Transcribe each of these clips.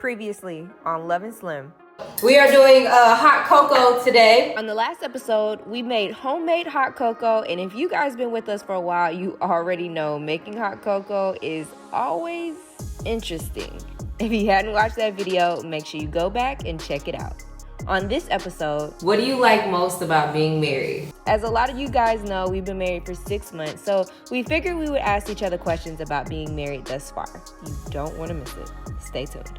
Previously on Love and Slim. We are doing hot cocoa today. On the last episode, we made homemade hot cocoa, and if you guys been with us for a while, you already know making hot cocoa is always interesting. If you hadn't watched that video, make sure you go back and check it out. On this episode, what do you like most about being married? As a lot of you guys know, we've been married for 6 months, so we figured we would ask each other questions about being married thus far. You don't want to miss it. Stay tuned.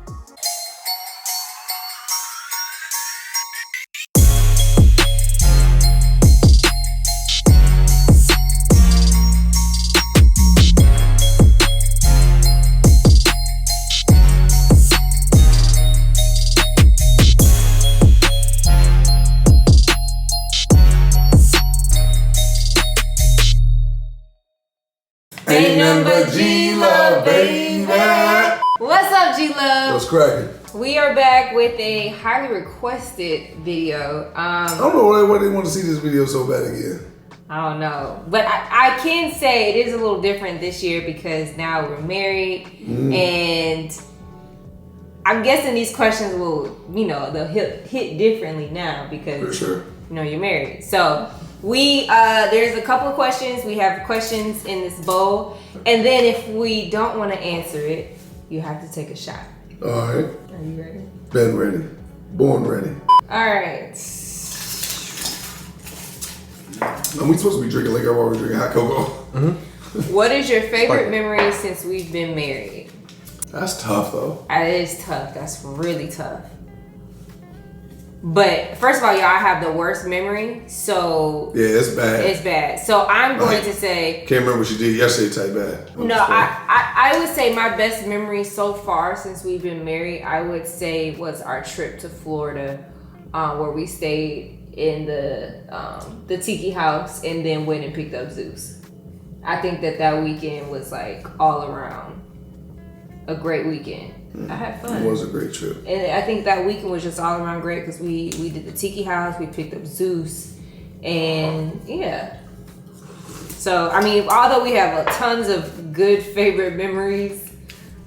Ain't nothing but G-Love, baby. What's up, G-Love? What's cracking? We are back with a highly requested video. I don't know why they want to see this video so bad again. I don't know. But I can say it is a little different this year because now we're married. And I'm guessing these questions will, they'll hit differently now because, For sure. You're married. So there's a couple of questions. We have questions in this bowl. And then if we don't want to answer it, you have to take a shot. All right. Are you ready? Been ready. Born ready. All right. Are we supposed to be drinking liquor while we're drinking hot cocoa? What is your favorite memory since we've been married? That's tough, though. It is tough. That's really tough. But first of all, y'all, I have the worst memory, so yeah, it's bad. It's bad. So I'm going to say, can't remember what she did yesterday. Type bad. No, I would say my best memory so far since we've been married, I would say was our trip to Florida, where we stayed in the tiki house and then went and picked up Zeus. I think that weekend was like all around a great weekend. I had fun. It was a great trip. And I think that weekend was just all around great because we did the tiki house, we picked up Zeus, and yeah. So, I mean, although we have tons of good favorite memories,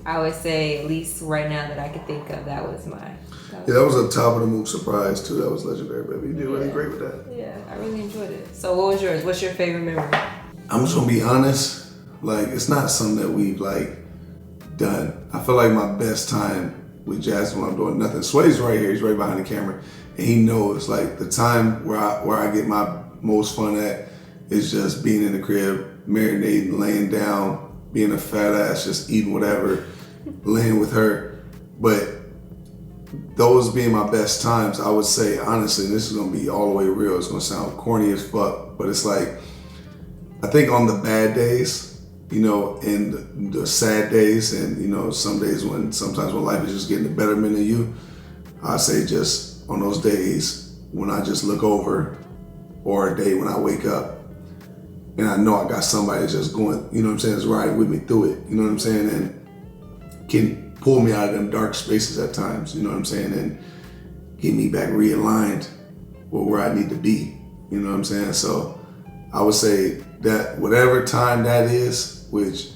I would say at least right now that I could think of, that was that was a top of the move surprise too. That was legendary, baby. You did really great with that. Yeah, I really enjoyed it. So what was yours? What's your favorite memory? I'm just gonna be honest. Like, it's not something that we've done. I feel like my best time with Jasmine when I'm doing nothing. Sway's right here. He's right behind the camera, and he knows like the time where I get my most fun at is just being in the crib, marinating, laying down, being a fat ass, just eating whatever, laying with her. But those being my best times, I would say honestly, this is gonna be all the way real. It's gonna sound corny as fuck, but it's like I think on the bad days, and the sad days, and sometimes when life is just getting the betterment of you, I say just on those days when I just look over, or a day when I wake up and I know I got somebody that's just going, is riding with me through it, and can pull me out of them dark spaces at times, and get me back realigned with where I need to be, So I would say that whatever time that is, which,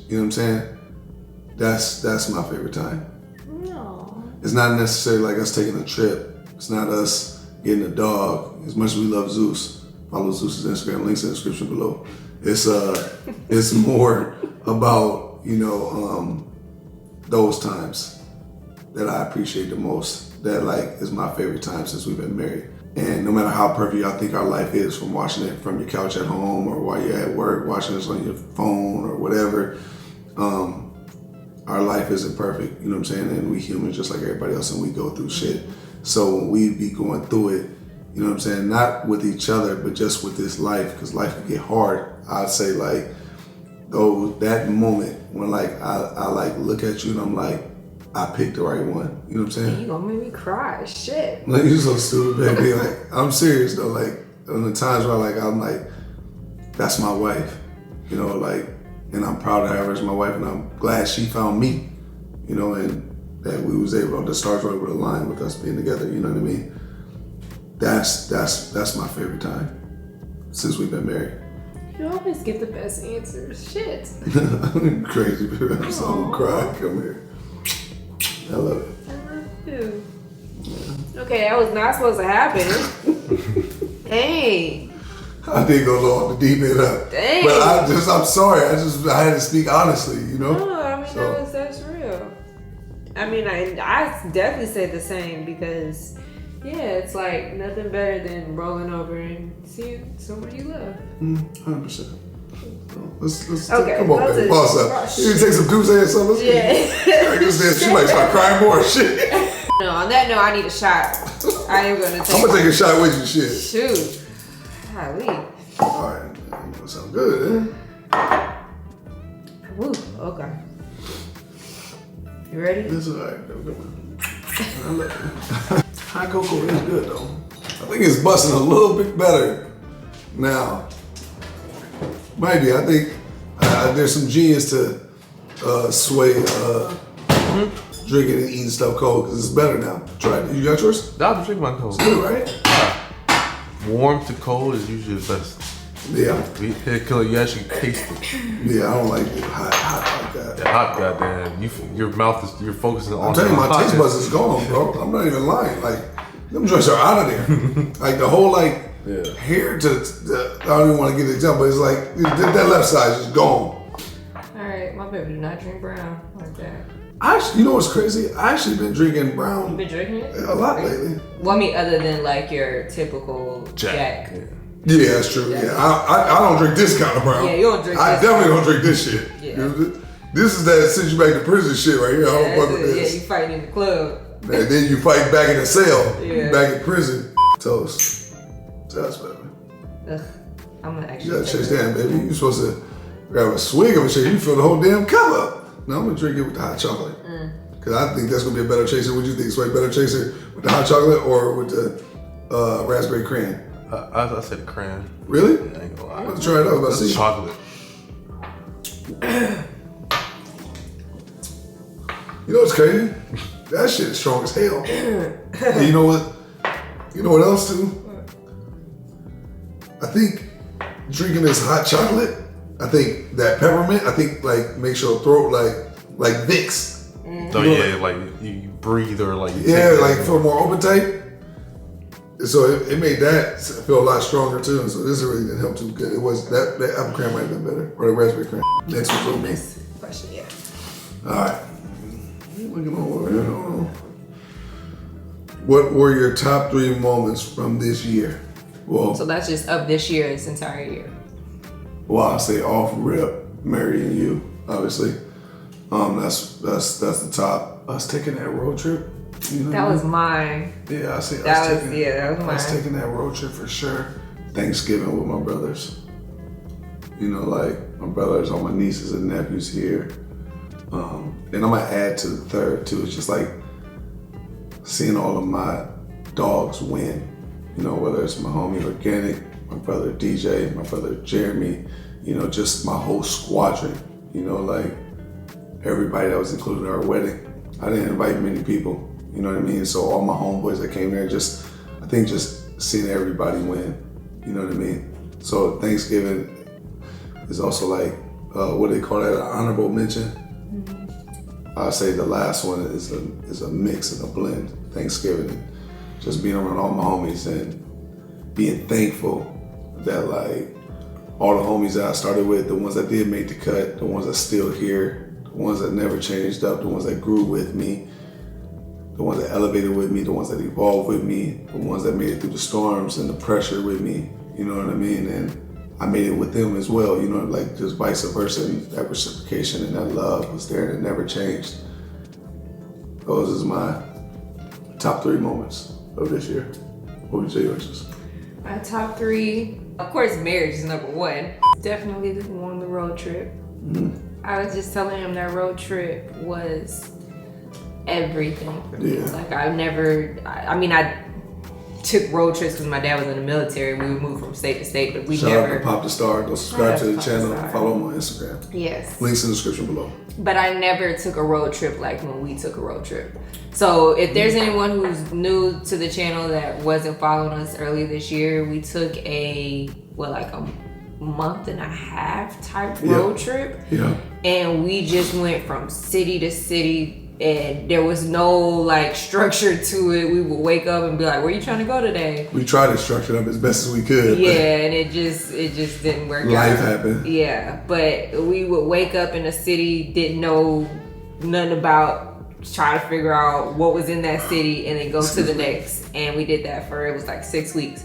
that's my favorite time. No. It's not necessarily like us taking a trip. It's not us getting a dog. As much as we love Zeus, follow Zeus's Instagram, links in the description below. It's more about, those times that I appreciate the most, that is my favorite time since we've been married. And no matter how perfect y'all think our life is, from watching it from your couch at home or while you're at work, watching this on your phone or whatever, our life isn't perfect, And we humans just like everybody else, and we go through shit. So when we be going through it, not with each other, but just with this life, because life can get hard. I'd say that moment when I look at you and I'm like, I picked the right one. You know what I'm saying? You gonna make me cry. Shit. You so stupid, baby. I'm serious though. On the times where I'm that's my wife. And I'm proud of her as my wife, and I'm glad she found me. And that we was able, the stars were able to align with us being together. You know what I mean? That's my favorite time since we've been married. You always get the best answers. Shit. I'm crazy, baby. I'm so gonna cry. Come here. I love it. Okay, that was not supposed to happen. Hey. I did go low on the deep end up. Dang. But I'm sorry. I had to speak honestly, you know? No, I mean, that's real. I mean, I definitely say the same because, yeah, it's like nothing better than rolling over and seeing someone you love. 100%. Let's okay, come on, baby. Boss up. You take some Douce or something? Let's Yeah. She might start crying more shit. No, on that note, I need a shot. I am gonna take. I'm gonna take a shot with you, shit. Shoot. Golly. All right, that sounds good. Woo. Okay. You ready? This is all right. I love it. Hot cocoa is good though. I think it's busting a little bit better now. Maybe I think there's some genius to sway drinking and eating stuff cold because it's better now. Try it. You got yours? I'll drink my cold. It's good, right? Warm to cold is usually the best. Yeah. You actually taste it. Yeah, I don't like it hot like that. Yeah, hot, goddamn. Your mouth is, you're focusing on. I'm telling you, my taste buds is gone, bro. I'm not even lying. Like, them joints are out of there. Like the whole here to I don't even want to give the example. But it's like that left side is just gone. All right, my baby do not drink brown like that. You know what's crazy? I actually been drinking brown. You been drinking it? A lot lately. Well, I mean, other than like your typical Jack. Yeah, that's true. Yeah, I don't drink this kind of brown. Yeah, you don't drink. I definitely don't drink this shit. Yeah. You know, this is that send you back to prison shit right here. I don't fuck with this. Yeah, you fighting in the club. And then you fight back in the cell. Yeah. Back in prison. Toast. Toast, baby. Ugh, I'm gonna actually. You gotta chase down, baby. You supposed to grab a swig of a shake. You fill the whole damn cup up. No, I'm gonna drink it with the hot chocolate. Cause I think that's gonna be a better chaser. What do you think? Sway better chaser with the hot chocolate or with the raspberry cran? I said cran. Really? I ain't gonna lie. I'm gonna try it out. Let's see. Chocolate. You know what's crazy? That shit is strong as hell. And you know what? You know what else too? I think drinking this hot chocolate, I think that peppermint, I think like makes your throat like Vicks. So yeah, like you breathe or like feel more open tight. So it made that feel a lot stronger too. And so this really didn't help too good. It was that apple cran might have been better, or the raspberry cran. Next one's on me. Question, yeah. All right. Looking over here. What were your top 3 moments from this year? Well, So that's just of this year, this entire year. well, I'll say off rip, marrying you, obviously. That's the top. Us taking that road trip. You know That was mine. Yeah, I see. That was mine. Us taking that road trip for sure. Thanksgiving with my brothers. You know, like my brothers, all my nieces and nephews here. And I'm gonna add to the third too. It's just like seeing all of my dogs win. You know, whether it's my homie Organic, my brother DJ, my brother Jeremy. You know, just my whole squadron. You know, like everybody that was included in our wedding. I didn't invite many people. You know what I mean? So all my homeboys that came there, I think just seeing everybody win. You know what I mean? So Thanksgiving is also like, what do they call that? An honorable mention. I say the last one is a mix and a blend. Thanksgiving, just being around all my homies and being thankful that like all the homies that I started with, the ones that did make the cut, the ones that still here, the ones that never changed up, the ones that grew with me, the ones that elevated with me, the ones that evolved with me, the ones that made it through the storms and the pressure with me. You know what I mean? And I made it with them as well, you know, like just vice versa, and that reciprocation and that love was there and it never changed. Those is my top 3 moments of this year. What would you say yours? My top 3, of course, marriage is number 1. Definitely the one, the road trip. I was just telling him that road trip was everything for me. Yeah. Like I took road trips because my dad was in the military. We would move from state to state, but we Shout never. out to Pop the Star. Go subscribe to the Pop the channel. Star. Follow him on Instagram. Yes. Links in the description below. But I never took a road trip like when we took a road trip. So if there's anyone who's new to the channel that wasn't following us earlier this year, we took a month and a half type road trip. Yeah. And we just went from city to city, And there was no like structure to it. We would wake up and be like, "Where you trying to go today?" We tried to structure it up as best as we could. Yeah, and it just didn't work out. Life happened. Yeah, but we would wake up in a city, didn't know nothing about, try to figure out what was in that city, and then go to the next. And we did that for, it was like 6 weeks.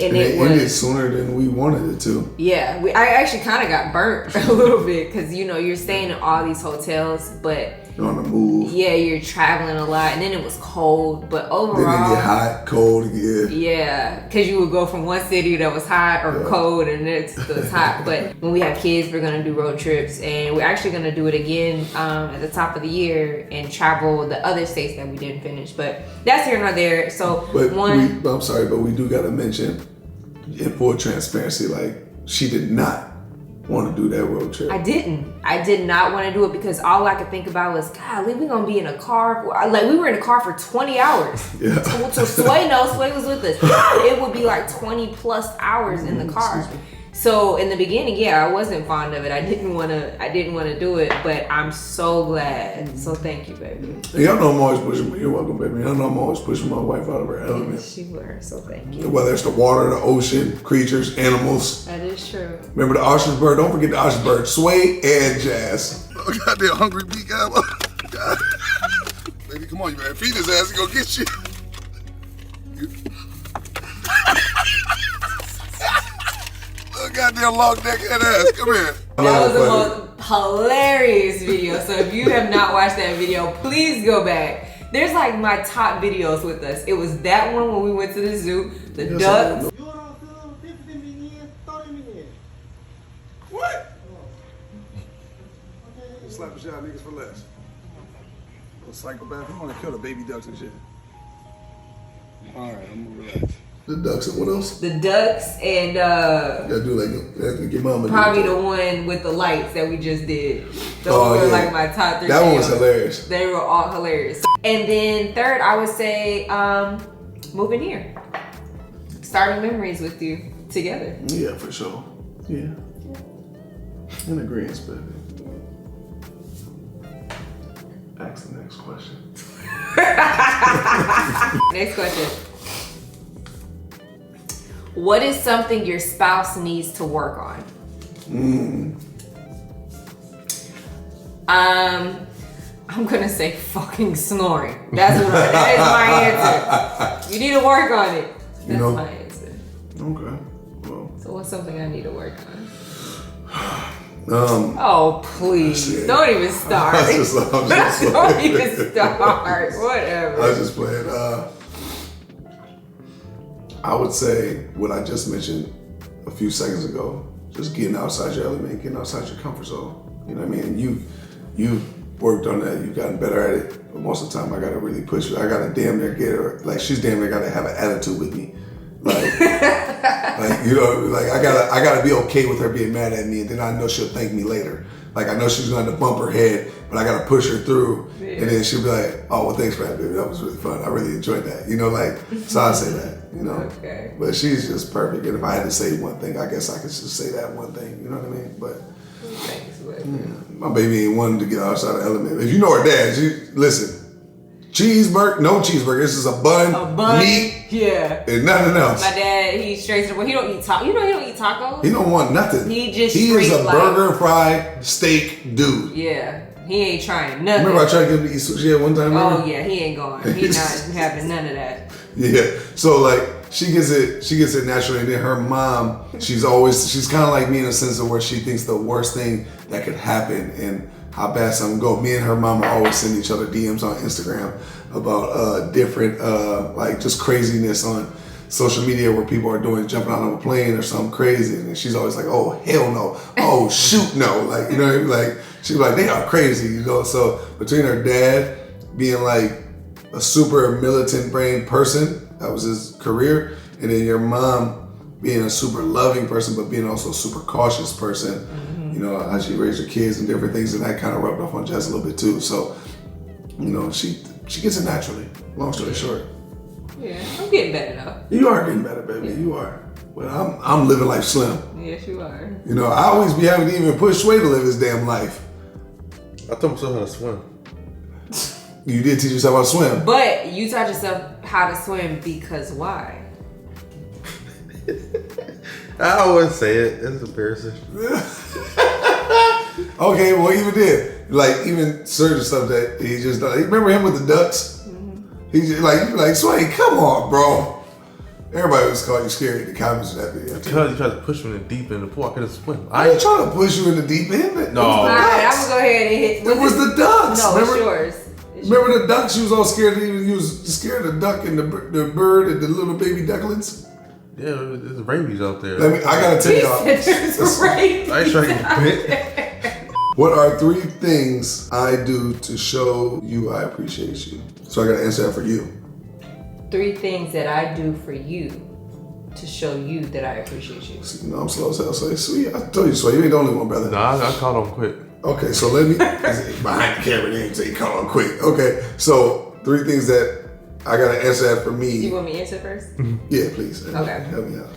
And it ended sooner than we wanted it to. Yeah, I actually kind of got burnt a little bit because, you know, you're staying in all these hotels, but You're on the move. yeah, you're traveling a lot, and then it was cold, but overall, Then it get hot, cold again. yeah, because you would go from one city that was hot or cold, and it's hot. But when we have kids, we're gonna do road trips, and we're actually gonna do it again at the top of the year and travel the other states that we didn't finish. But that's here nor there. So I'm sorry, but we do gotta mention, in full transparency, like, she did not want to do that road trip. I did not want to do it because all I could think about was, golly, we gonna be in a car. Like, we were in a car for 20 hours. Yeah. So Sway was with us. It would be like 20 plus hours in the car. So in the beginning, yeah, I wasn't fond of it. I didn't want to do it, but I'm so glad. So thank you, baby. Y'all know I'm always pushing. You're welcome, baby. Y'all know I'm always pushing my wife out of her element. She were, so thank you. Whether it's the water, the ocean, creatures, animals. That is true. Remember the ostrich bird? Don't forget the ostrich bird. Sway and Jazz. Oh, goddamn hungry beat guy. God. Baby, come on, you better feed his ass and go get you. Goddamn long neck head ass. Come here. That was the most hilarious video. So if you have not watched that video, please go back. There's like my top videos with us. It was that one when we went to the zoo, the ducks. What? Slap the shit out of niggas for less. Little psychopath. You want to kill the baby ducks and shit. Alright, I'm gonna relax. The ducks and what else? The ducks and Gotta do like your mama. probably the one with the lights that we just did. Those were like my top 3. That one was hilarious. They were all hilarious. And then third, I would say moving here. Starting memories with you together. Yeah, for sure. Yeah. In agreement, baby. Ask the next question. Next question. What is something your spouse needs to work on? I'm gonna say fucking snoring. That is my answer. You need to work on it. That's my answer. Okay. Well. So what's something I need to work on? Oh please! Don't even start. I'm just Don't even start. Whatever. I was just playing. I would say what I just mentioned a few seconds ago. Just getting outside your element, getting outside your comfort zone. You know what I mean? You've worked on that. You've gotten better at it. But most of the time, I gotta really push her. I gotta damn near get her. Like, she's damn near gotta have an attitude with me. Like, you know, like I gotta be okay with her being mad at me, and then I know she'll thank me later. Like, I know she's going to bump her head, but I gotta push her through, and then she'll be like, "Oh, well, thanks for that, baby. That was really fun. I really enjoyed that." You know, like, so I say that. You know, okay. But she's just perfect. And if I had to say one thing, I guess I could just say that one thing. You know what I mean? But thanks, baby. My baby ain't wanting to get outside the element. If you know her dad, listen. Cheeseburger, no cheeseburger. This is a bun, meat, and nothing else. My dad, he's straight to the point. He don't eat tacos. You know, he don't eat tacos. He don't want nothing. He is a burger, fry, steak dude. Yeah, he ain't trying nothing. Remember I tried to get him to eat sushi at one time? Remember? Oh yeah, he ain't going. He's not having none of that. Yeah. So like she gets it naturally, and then her mom, she's kind of like me in a sense of where she thinks the worst thing that could happen and how bad something go. Me and her mom always send each other DMs on Instagram about different like just craziness on social media where people are doing jumping out of a plane or something crazy, and she's always like, "Oh hell no, oh shoot no," like, you know, like she's like, they are crazy, you know. So between her dad being like a super militant brain person, that was his career, and then your mom being a super loving person but being also a super cautious person. You know, how she raised her kids and different things, and that kind of rubbed off on Jess a little bit too. So, you know, she gets it naturally. Long story short. Yeah, I'm getting better though. You are getting better, baby. Yeah. You are. But I'm living life slim. Yes, you are. You know, I always be having to even push Sway to live his damn life. I taught myself how to swim. You did teach yourself how to swim. But you taught yourself how to swim because why? I wouldn't say it. It's embarrassing. Okay, well, even then, like even certain stuff that he just done. Remember him with the ducks? He just like Sway, come on, bro. Everybody was calling you scary in the comments of that video. Because you tried to push me in the deep end of the pool, I couldn't swim. I ain't trying to push you in the deep end. No. All right, I'm gonna go ahead and hit. It was the ducks. No, remember? it's yours. Remember the ducks? You was all scared. You was scared of the duck and the bird and the little baby ducklings. Yeah, there's rabies out there. I gotta tell y'all. There's rabies. I ain't trying to get bit. What are 3 things I do to show you I appreciate you? So I gotta answer that for you. 3 things that I do for you to show you that I appreciate you. So, you know I'm slow as hell. So sweet. I told you, so you ain't the only one, brother. Nah, I caught on quick. Okay, so let me behind the camera. They ain't say call on quick. Okay, so 3 things that I gotta answer that for me. You want me to answer first? Yeah, please. Okay. Help me out.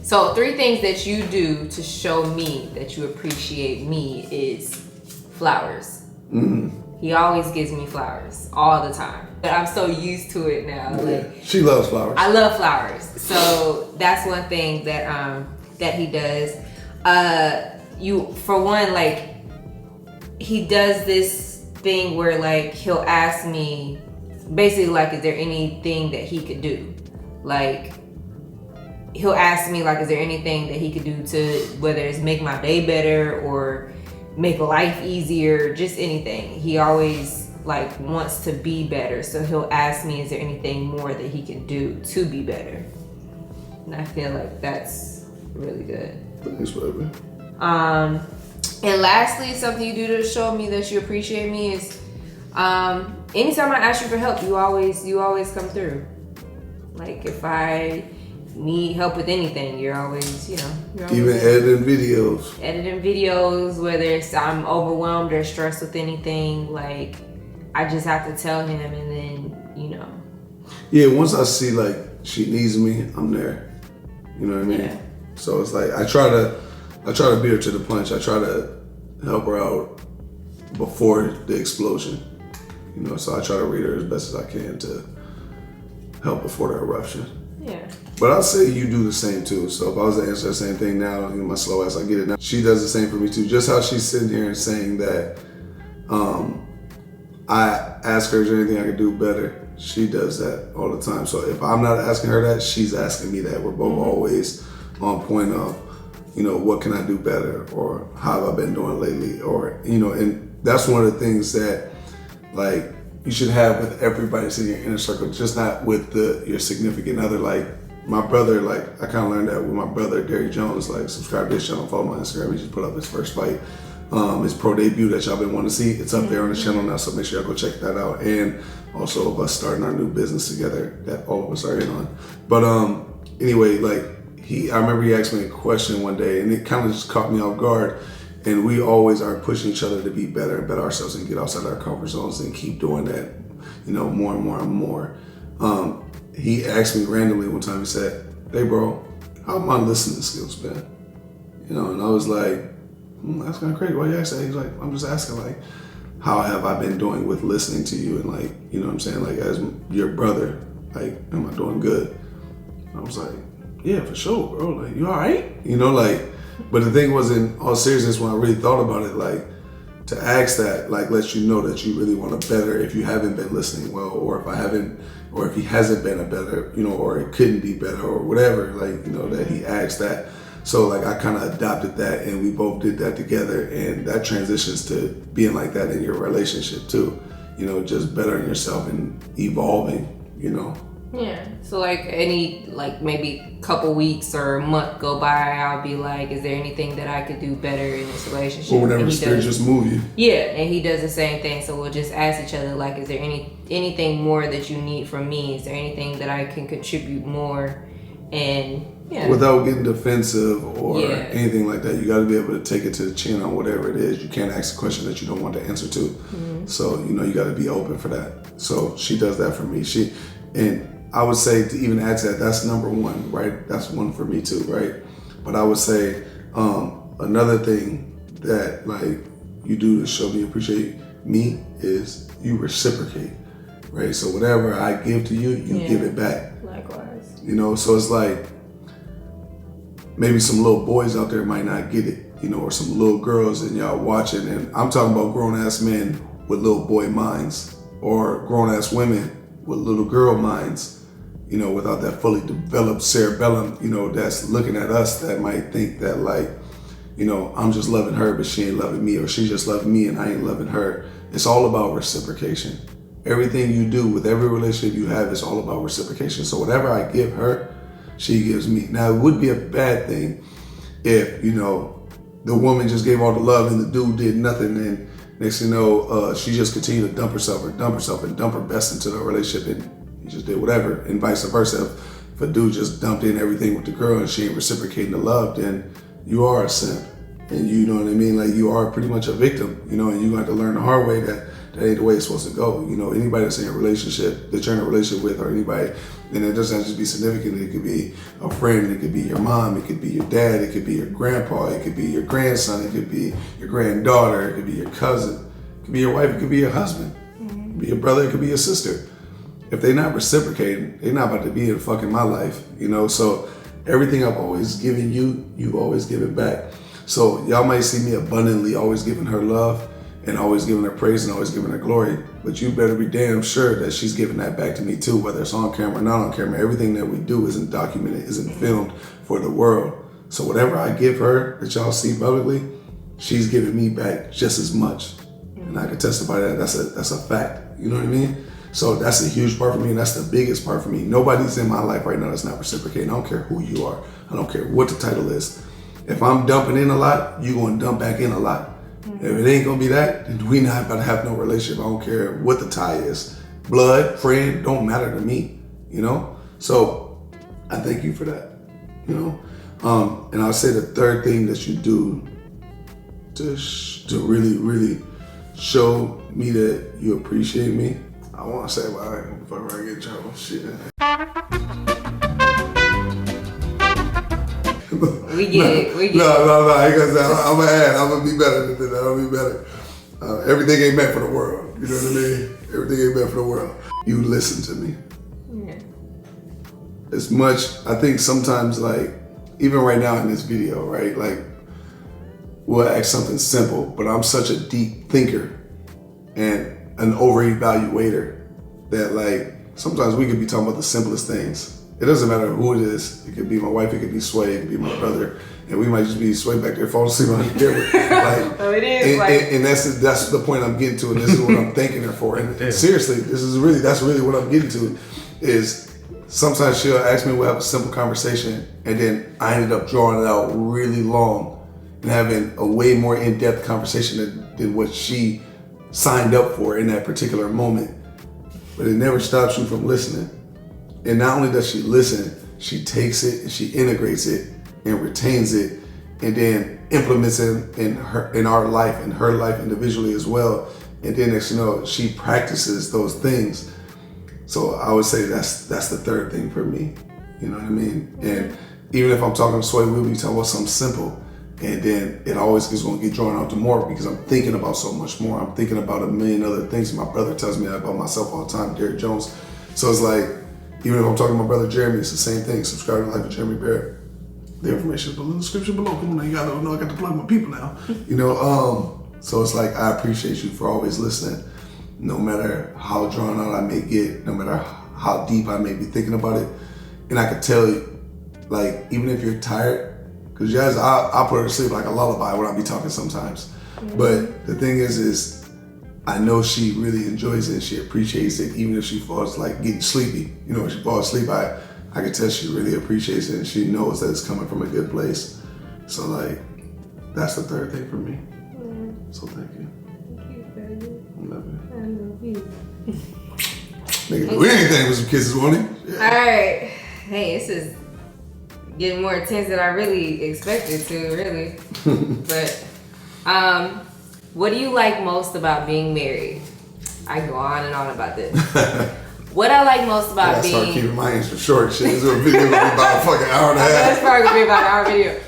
So 3 things that you do to show me that you appreciate me is flowers. He always gives me flowers all the time. But I'm so used to it now. Like, She loves flowers. I love flowers. So that's one thing that that he does. For one, like, he does this thing where like he'll ask me basically like, is there anything that he could do? Like, he'll ask me like, is there anything that he could do to, whether it's make my day better or make life easier, just anything. He always like wants to be better. So he'll ask me, is there anything more that he can do to be better? And I feel like that's really good. Thanks, baby. And lastly, something you do to show me that you appreciate me is anytime I ask you for help, you always come through. Like if I need help with anything, you're always Even editing videos. Whether it's I'm overwhelmed or stressed with anything, like I just have to tell him, and then Yeah, once I see like she needs me, I'm there. You know what I mean? Yeah. So it's like I try to beat her to the punch. I try to help her out before the explosion. So I try to read her as best as I can to help before the eruption. Yeah. But I'll say you do the same too. So if I was to answer the same thing now, my slow ass, I get it now. She does the same for me too. Just how she's sitting here and saying that I ask her, is there anything I could do better? She does that all the time. So if I'm not asking her that, she's asking me that. We're both always on point of, what can I do better? Or how have I been doing lately? Or, and that's one of the things that like you should have with everybody sitting in your inner circle, just not with your significant other. Like my brother, like I kind of learned that with my brother, DARRY Jones. Like subscribe to his channel, follow my Instagram. He just put up his first fight, his pro debut that y'all been wanting to see. It's up there on the channel now, so make sure y'all go check that out. And also of us starting our new business together that all of us are in on. But anyway, like I remember he asked me a question one day, and it kind of just caught me off guard. And we always are pushing each other to be better and better ourselves and get outside our comfort zones and keep doing that, more and more and more. He asked me randomly one time, he said, hey bro, how have my listening skills been? And I was like, that's kind of crazy. Why you ask that? He's like, I'm just asking, like, how have I been doing with listening to you? And like, you know what I'm saying? Like as your brother, like, am I doing good? I was like, yeah, for sure, bro. Like, you all right? But the thing was, in all seriousness, when I really thought about it, like, to ask that, like, lets you know that you really want to better if you haven't been listening well, or if he hasn't been a better, or it couldn't be better, or whatever, like, that he asked that. So, like, I kind of adopted that, and we both did that together, and that transitions to being like that in your relationship, too. Just bettering yourself and evolving, Yeah. So like maybe a couple weeks or a month go by, I'll be like, is there anything that I could do better in this relationship? Or whenever spirit just move you. Yeah, and he does the same thing. So we'll just ask each other, like, is there anything more that you need from me? Is there anything that I can contribute more? And yeah. Without getting defensive or anything like that, you got to be able to take it to the chin on whatever it is. You can't ask a question that you don't want the answer to. Mm-hmm. So, you got to be open for that. So she does that for me. And I would say, to even add to that, that's number one, right? That's one for me too, right? But I would say another thing that like you do to show me appreciate me is you reciprocate. right? So whatever I give to you, you give it back. Likewise. You know, so it's like maybe some little boys out there might not get it, you know, or some little girls and y'all watching. And I'm talking about grown-ass men with little boy minds, or grown-ass women with little girl minds, you know, without that fully developed cerebellum, you know, that's looking at us that might think that like, you know, I'm just loving her, but she ain't loving me, or she just loving me and I ain't loving her. It's all about reciprocation. Everything you do with every relationship you have is all about reciprocation. So whatever I give her, she gives me. Now, it would be a bad thing if, you know, the woman just gave all the love and the dude did nothing, and next thing you know, she just continued to dump herself and dump her best into the relationship, and he just did whatever, and vice versa. If a dude just dumped in everything with the girl and she ain't reciprocating the love, then you are a simp. And you know what I mean? Like, you are pretty much a victim, you know, and you have to learn the hard way that ain't the way it's supposed to go. You know, anybody that's in a relationship, that you're in a relationship with, or anybody, and it doesn't have to be significant. It could be a friend, it could be your mom, it could be your dad, it could be your grandpa, it could be your grandson, it could be your granddaughter, it could be your cousin, it could be your wife, it could be your husband, it could be your brother, it could be your sister. If they're not reciprocating, they're not about to be in fucking my life, you know? So everything I've always given you, you've always given back. So y'all might see me abundantly always giving her love and always giving her praise and always giving her glory, but you better be damn sure that she's giving that back to me too, whether it's on camera or not on camera. Everything that we do isn't documented, isn't filmed for the world. So whatever I give her that y'all see publicly, she's giving me back just as much. And I can testify that that's a fact. You know what I mean? So that's a huge part for me, and that's the biggest part for me. Nobody's in my life right now that's not reciprocating. I don't care who you are. I don't care what the title is. If I'm dumping in a lot, you're gonna dump back in a lot. If it ain't gonna be that, then we not about to have no relationship. I don't care what the tie is. Blood, friend, don't matter to me, you know? So I thank you for that, you know? And I'll say the third thing that you do to really, really show me that you appreciate me, I wanna say, well, I ain't gonna fuck around and get in trouble, shit. We get it. No. I ain't gonna say, I'm gonna add. I'm gonna be better than that. I'm gonna be better. Everything ain't meant for the world. You know what I mean? Everything ain't meant for the world. You listen to me. Yeah. As much, I think sometimes, like, even right now in this video, right? Like, we'll ask something simple, but I'm such a deep thinker and an over-evaluator that, like, sometimes we could be talking about the simplest things. It doesn't matter who it is. It could be my wife, it could be Sway, it could be my brother, and we might just be Sway back there falling asleep on the camera. Like, Oh, it is. and that's the point I'm getting to, and this is what I'm thanking her for. And seriously, that's really what I'm getting to. Is sometimes she'll ask me, we'll have a simple conversation, and then I ended up drawing it out really long and having a way more in-depth conversation than what she signed up for in that particular moment. But it never stops you from listening. And not only does she listen, she takes it and she integrates it and retains it, and then implements it in our life and her life individually as well. And then next you know, she practices those things. So I would say that's the third thing for me. You know what I mean? And even if I'm talking to Sway, we'll be talking about something simple. And then it always is going to get drawn out to more because I'm thinking about so much more. I'm thinking about a million other things. My brother tells me about myself all the time, Derek Jones. So it's like, even if I'm talking to my brother Jeremy, it's the same thing. Subscribe to Life with Jeremy Barrett. The information is below, the description below. Come on now, you gotta know I got to plug my people now. You know, so it's like, I appreciate you for always listening. No matter how drawn out I may get, no matter how deep I may be thinking about it. And I can tell you, like, even if you're tired, because yes, I'll put her to sleep like a lullaby when I be talking sometimes. Mm-hmm. But the thing is I know she really enjoys it, she appreciates it, even if she falls like getting sleepy. You know, when she falls asleep, I can tell she really appreciates it and she knows that it's coming from a good place. So like, that's the third thing for me. Mm-hmm. So thank you. Thank you, baby. I love you. I love you. Nigga do anything with some kisses, won't he? Yeah. All right. Hey, this is getting more intense than I really expected to, really. But what do you like most about being married? I go on and on about this. What I like most about being... I start keeping my answer short. Shit, this video gonna be about a fucking hour and a half. That's probably gonna be about an hour video.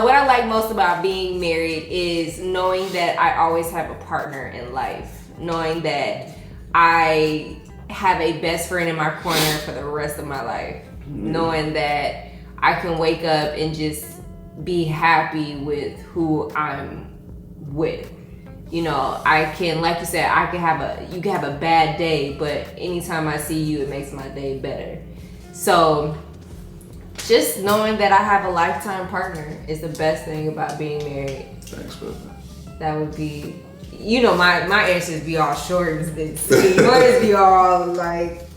What I like most about being married is knowing that I always have a partner in life. Knowing that I have a best friend in my corner for the rest of my life. Knowing that I can wake up and just be happy with who I'm with. You know, I can, like you said, you can have a bad day, but anytime I see you, it makes my day better. So just knowing that I have a lifetime partner is the best thing about being married. Thanks, brother. That would be, you know, my answers be all short and sweet. Yours be all like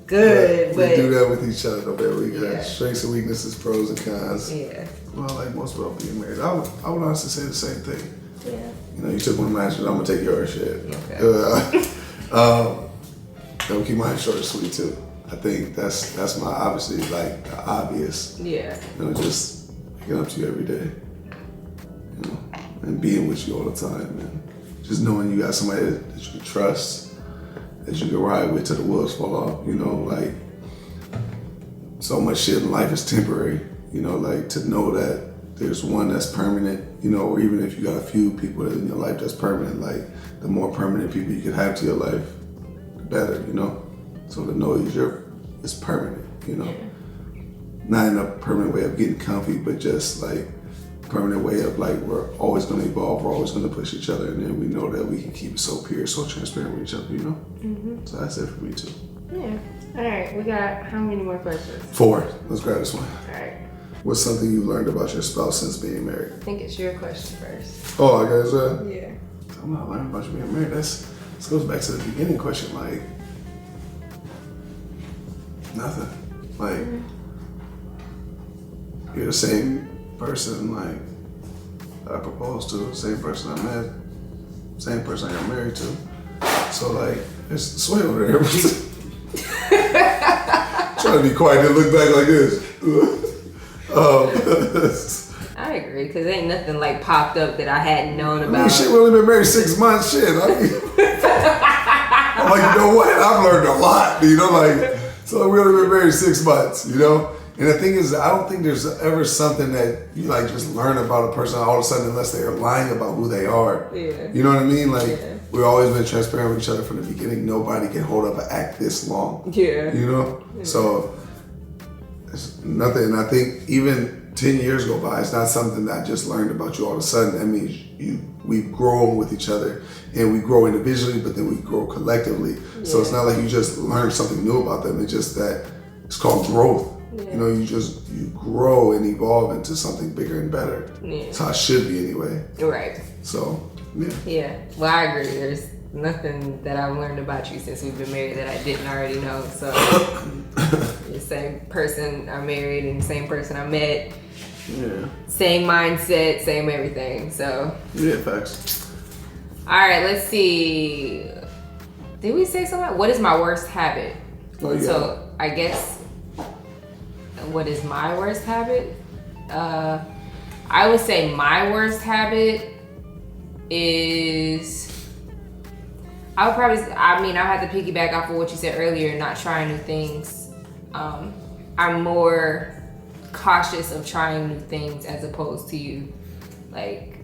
good. We but do that with each other, though, man. We got Yeah. strengths and weaknesses, pros and cons. Yeah. Well, like most people being married, I would honestly say the same thing. Yeah. You know, you took one of my answers, I'm gonna take your shit. Okay. Don't keep mine short and sweet too. I think that's my obviously like the obvious. Yeah. You know, just waking up to you every day. You know, and being with you all the time, and just knowing you got somebody that you can trust, that you can ride with till the wheels fall off. You know, like so much shit in life is temporary. You know, like to know that there's one that's permanent, you know, or even if you got a few people in your life that's permanent, like the more permanent people you can have to your life, the better, you know. So to know it's permanent, you know. Not in a permanent way of getting comfy, but just like permanent way of like we're always gonna evolve, we're always gonna push each other, and then we know that we can keep it so pure, so transparent with each other, you know. Mm-hmm. So that's it for me too. Yeah. All right. We got how many more questions? 4. Let's grab this one. All right. What's something you learned about your spouse since being married? I think it's your question first. Oh, I guess Yeah. I'm not learning about you being married. This goes back to the beginning question, like nothing. Like you're the same person like I proposed to, same person I met, same person I got married to. So like it's sway over there. Trying to be quiet and look back like this. I agree, because ain't nothing like popped up that I hadn't known I about. mean, shit, we only been married 6 months. Shit, I'm like, you know what? I've learned a lot. You know, like, so we only been married 6 months. You know, and the thing is, I don't think there's ever something that you like just learn about a person all of a sudden unless they are lying about who they are. Yeah. You know what I mean? Like, Yeah. we've always been transparent with each other from the beginning. Nobody can hold up an act this long. Yeah. You know, so it's nothing. And I think even 10 years go by, it's not something that I just learned about you all of a sudden. That means we've grown with each other, and we grow individually, but then we grow collectively. Yeah. So it's not like you just learn something new about them. It's just that it's called growth. Yeah. You know, you grow and evolve into something bigger and better. Yeah. That's how it should be anyway. Right. So, yeah. Yeah. Well, I agree. There's nothing that I've learned about you since we've been married that I didn't already know. So, the same person I married and the same person I met. Yeah. Same mindset, same everything. So. Yeah, facts. All right, let's see. Did we say something? What is my worst habit? Oh, yeah. So I guess, what is my worst habit? I would say my worst habit is, I have to piggyback off of what you said earlier, not trying new things. I'm more cautious of trying new things as opposed to you, like,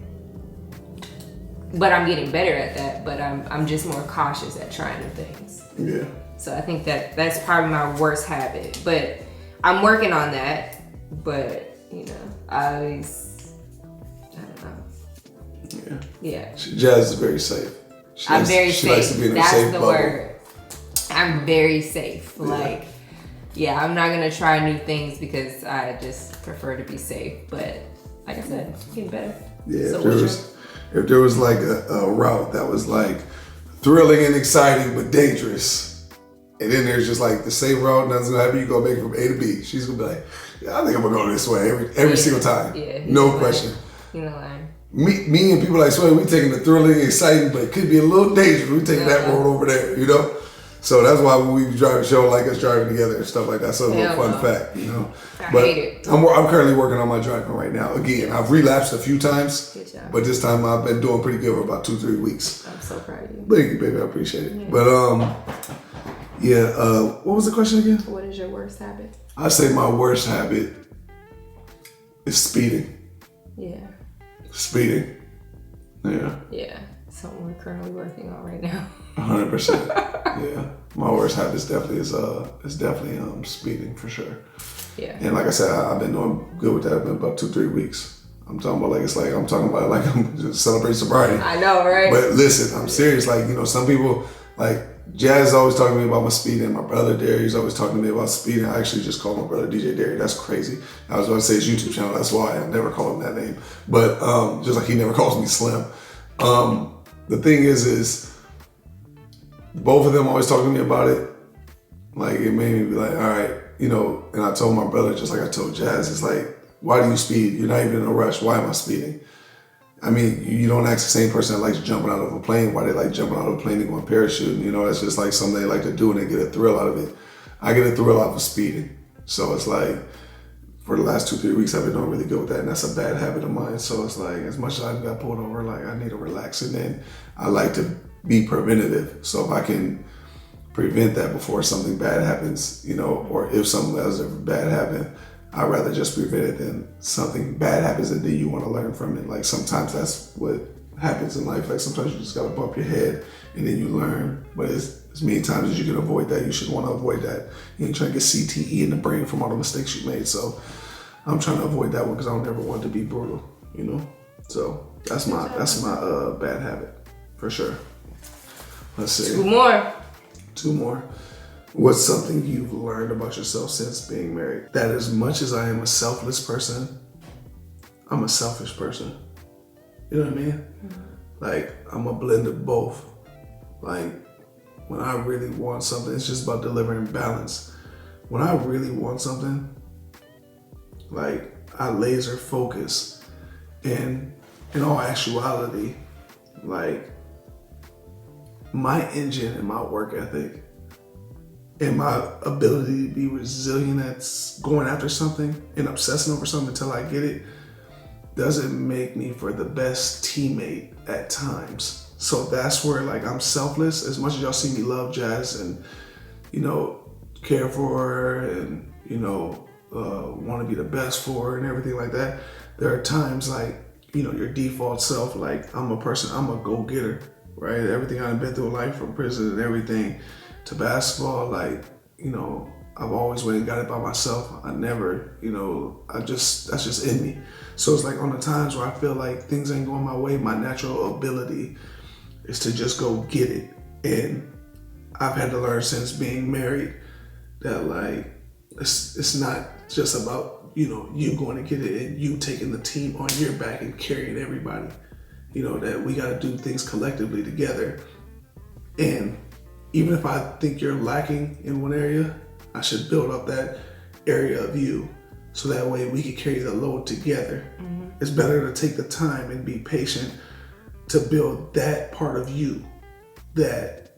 but I'm getting better at that, but I'm just more cautious at trying new things. Yeah. So I think that's probably my worst habit, but I'm working on that. But you know, I don't know. Yeah. Jazz is very safe. I'm very safe. Likes to be in That's safe the bubble. word. I'm very safe. Yeah. Like, yeah, I'm not gonna try new things because I just prefer to be safe. But like I said, it's getting better. Yeah. So if there was like a route that was like thrilling and exciting but dangerous, and then there's just like the same route, nothing's gonna happen, you gonna make it from A to B. She's gonna be like, yeah, I think I'm gonna go this way every single time. Yeah. No question. You know, like, Me and people like Sway, we taking the thrilling, exciting, but it could be a little dangerous. We taking that road over there, you know? So that's why when we drive a show like us driving together and stuff like that, so a little fun fact, you know? I hate it. I'm currently working on my driving right now. Again, I've relapsed a few times, Good job. but this time I've been doing pretty good for about 2-3 weeks. I'm so proud of you. Thank you, baby. I appreciate it. Yeah. But what was the question again? What is your worst habit? I say my worst habit is speeding. Yeah. Speeding. Yeah. Yeah. Something we're currently working on right now. 100%. Yeah. My worst habit is definitely speeding for sure. Yeah. And like I said, I've been doing good with that. I've been about 2-3 weeks. I'm talking about I'm just celebrating sobriety. I know, right? But listen, I'm serious. Like, you know, some people, like, Jazz is always talking to me about my speeding. My brother Darry's always talking to me about speeding. I actually just called my brother DJ Darry. That's crazy. I was going to say his YouTube channel. That's why I never call him that name. But just like he never calls me Slim. The thing is both of them always talking to me about it. Like, it made me be like, all right, you know, and I told my brother, just like I told Jazz, it's like, why do you speed? You're not even in a rush. Why am I speeding? I mean, you don't ask the same person that likes jumping out of a plane why they like jumping out of a plane and going parachuting. You know, it's just like something they like to do and they get a thrill out of it. I get a thrill out of speeding. So it's like, for the last 2-3 weeks, I've been doing really good with that, and that's a bad habit of mine. So it's like, as much as I got pulled over, like, I need to relax, and then I like to be preventative. So if I can prevent that before something bad happens, you know, or if something else bad happens, I'd rather just prevent it than something bad happens and then you want to learn from it. Like, sometimes that's what happens in life. Like, sometimes you just got to bump your head and then you learn. But as many times as you can avoid that, you should want to avoid that. You ain't trying to get CTE in the brain from all the mistakes you made. So I'm trying to avoid that one because I don't ever want to be brutal, you know? So that's my bad habit for sure. Let's see. 2 more. What's something you've learned about yourself since being married? That as much as I am a selfless person, I'm a selfish person. You know what I mean? Mm-hmm. Like, I'm a blend of both. Like, when I really want something, it's just about delivering balance. When I really want something, like, I laser focus. And in all actuality, like, my engine and my work ethic and my ability to be resilient at going after something and obsessing over something until I get it doesn't make me for the best teammate at times. So that's where, like, I'm selfless. As much as y'all see me love Jazz and, you know, care for her and, you know, want to be the best for her and everything like that, there are times, like, you know, your default self, like, I'm a go-getter, right? Everything I've been through in life, from prison and everything to basketball, like, you know, I've always went and got it by myself. I never, you know, that's just in me. So it's like, on the times where I feel like things ain't going my way, my natural ability is to just go get it. And I've had to learn since being married that, like, it's not just about, you know, you going to get it and you taking the team on your back and carrying everybody. You know, that we got to do things collectively together. And even if I think you're lacking in one area, I should build up that area of you so that way we can carry the load together. Mm-hmm. It's better to take the time and be patient to build that part of you that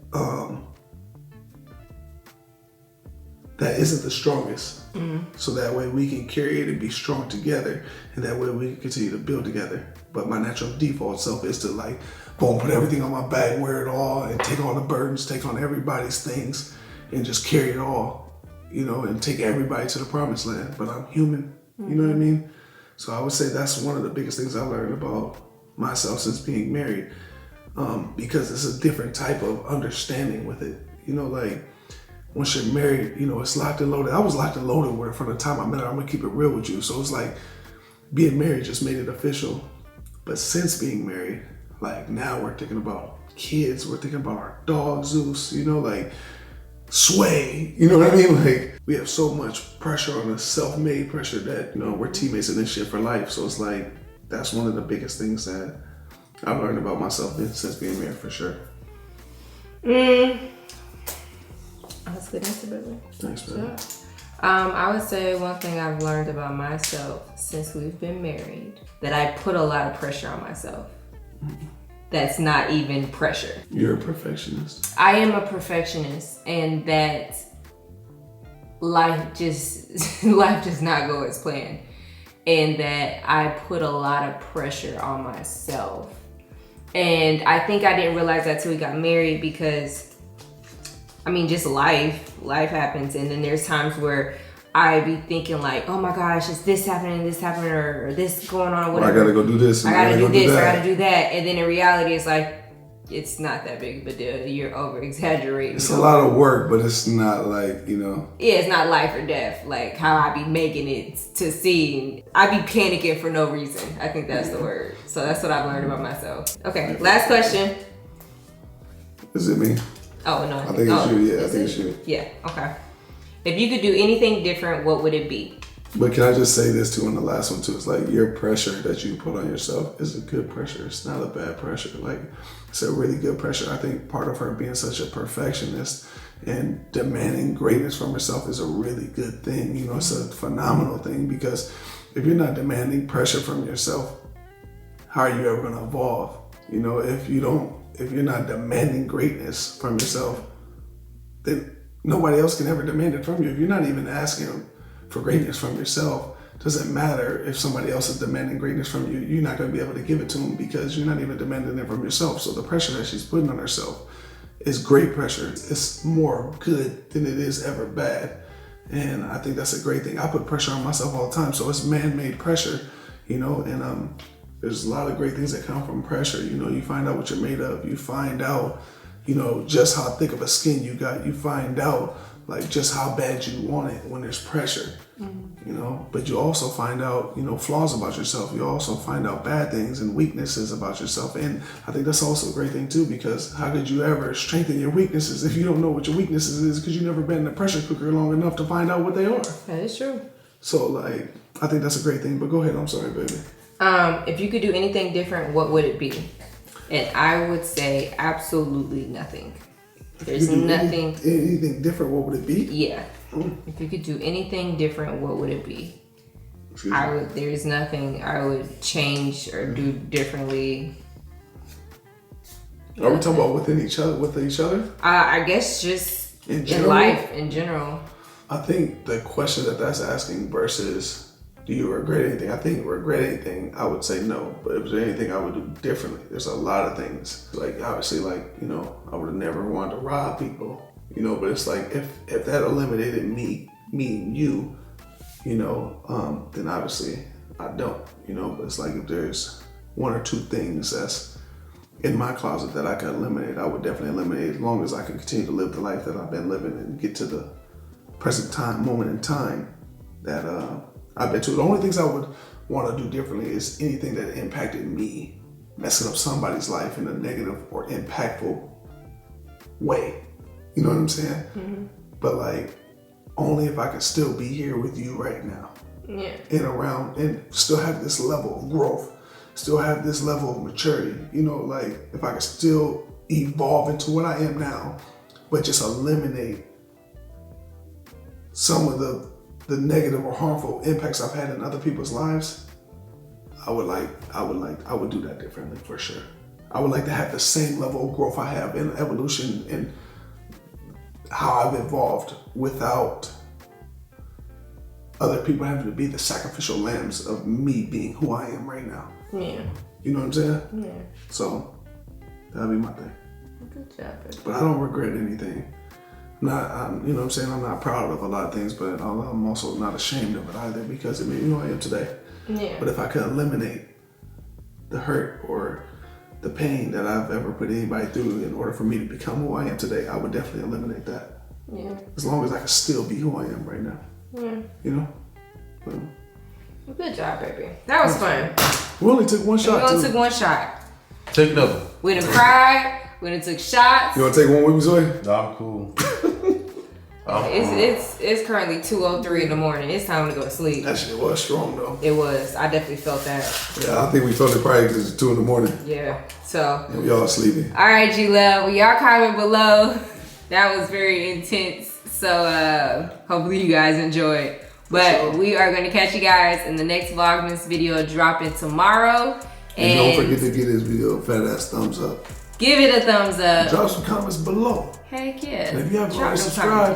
that isn't the strongest. Mm-hmm. So that way we can carry it and be strong together, and that way we can continue to build together. But my natural default self is to, like, go and put everything on my back, wear it all, and take all the burdens, take on everybody's things, and just carry it all, you know, and take everybody to the promised land. But I'm human, you know what I mean? So I would say that's one of the biggest things I learned about myself since being married, because it's a different type of understanding with it. You know, like, once you're married, you know, it's locked and loaded. I was locked and loaded with her from the time I met her. I'm gonna keep it real with you. So it's like, being married just made it official. But since being married, like, now we're thinking about kids, we're thinking about our dog Zeus, you know, like, Sway, you know what I mean? Like, we have so much pressure on us, self-made pressure, that, you know, we're teammates in this shit for life. So it's like, that's one of the biggest things that I've learned about myself since being married, for sure. That's a good answer, baby. Thanks, baby. I would say one thing I've learned about myself since we've been married, that I put a lot of pressure on myself. That's not even pressure. You're a perfectionist. I am a perfectionist, and that life does not go as planned. And that I put a lot of pressure on myself. And I think I didn't realize that till we got married, because I mean, just life happens. And then there's times where I be thinking, like, oh my gosh, is this happening, or this going on, or whatever. I gotta go do this. I gotta do this, I gotta do that. And then in reality, it's like, it's not that big of a deal. You're over exaggerating. It's a lot of work, but it's not like, Yeah, it's not life or death. Like how I be making it to see. I be panicking for no reason. I think that's the word. So that's what I've learned about myself. Okay, last question. Is it me? Oh, no. I think it's you. Yeah, I think it's you. Yeah, okay. If you could do anything different, what would it be? But can I just say this too on the last one too? It's like your pressure that you put on yourself is a good pressure. It's not a bad pressure. Like it's a really good pressure. I think part of her being such a perfectionist and demanding greatness from herself is a really good thing. You know, it's a phenomenal thing because if you're not demanding pressure from yourself, how are you ever going to evolve? You know, if you're not demanding greatness from yourself, then nobody else can ever demand it from you. If you're not even asking for greatness from yourself, doesn't matter if somebody else is demanding greatness from you, you're not going to be able to give it to them because you're not even demanding it from yourself. So the pressure that she's putting on herself is great pressure. It's more good than it is ever bad. And I think that's a great thing. I put pressure on myself all the time. So it's man-made pressure, you know, and there's a lot of great things that come from pressure. You know, you find out what you're made of. You find out, you know, just how thick of a skin you got. You find out like just how bad you want it when there's pressure, you know, but you also find out, you know, flaws about yourself. You also find out bad things and weaknesses about yourself. And I think that's also a great thing too, because how could you ever strengthen your weaknesses if you don't know what your weaknesses is because you've never been in a pressure cooker long enough to find out what they are. That is true. So like, I think that's a great thing, but go ahead. I'm sorry, baby. If you could do anything different, what would it be? And I would say absolutely nothing. There's nothing. Anything different, what would it be? Yeah. If you could do anything different, what would it be? There's nothing I would change or do differently. Are we talking about with each other? I guess just in life in general. I think the question that's asking versus do you regret anything? I think regret anything, I would say no. But if there's anything I would do differently, there's a lot of things. Like obviously, like, you know, I would have never wanted to rob people, you know, but it's like if that eliminated me and you, you know, then obviously I don't, you know, but it's like if there's one or two things that's in my closet that I could eliminate, I would definitely eliminate as long as I can continue to live the life that I've been living and get to the present moment in time that I've been to. The only things I would want to do differently is anything that impacted me, messing up somebody's life in a negative or impactful way. You know what I'm saying? Mm-hmm. But like, only if I could still be here with you right now. Yeah. And around and still have this level of growth, still have this level of maturity. You know, like if I could still evolve into what I am now, but just eliminate some of the negative or harmful impacts I've had in other people's lives, I would do that differently for sure. I would like to have the same level of growth I have in evolution and how I've evolved without other people having to be the sacrificial lambs of me being who I am right now. Yeah. You know what I'm saying? Yeah. So that'd be my thing. Good job, baby. But I don't regret anything. You know what I'm saying? I'm not proud of a lot of things, but I'm also not ashamed of it either because it made me who I am today. Yeah. But if I could eliminate the hurt or the pain that I've ever put anybody through in order for me to become who I am today, I would definitely eliminate that. Yeah. As long as I can still be who I am right now. Yeah. You know? Good job, baby. That was fun. We only took one shot. We only took one shot. Take another. We done cried. We done took shots. You want to take one with me, Zoe? No, I'm cool. It's currently 2:03 in the morning. It's time to go to sleep. That shit was strong though. It was. I definitely felt that. Yeah, I think we felt it probably because it's 2 in the morning. Yeah. So. And we all sleeping. All right, G-Love. Well, y'all comment below. That was very intense. So hopefully you guys enjoyed. But we are going to catch you guys in the next Vlogmas video dropping tomorrow. And don't forget to give this video a fat ass thumbs up. Give it a thumbs up. Drop some comments below. Heck yeah. And if you haven't already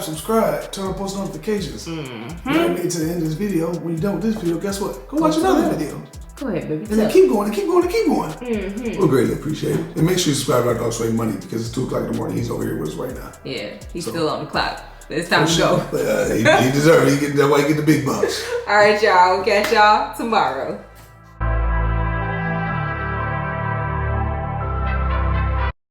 subscribe, turn on post notifications. Mm-hmm. You made it to the end of this video. When you're done with this video, guess what? Go watch another video. Go ahead, baby. And then keep going and keep going and keep going. Mm-hmm. We'll greatly appreciate it. And make sure you subscribe to our dog Sway Money because it's 2 o'clock in the morning. He's over here with us right now. Yeah, he's still on the clock. It's time to go. But, he deserves it. That's why he get the big bucks. All right, y'all. We'll catch y'all tomorrow.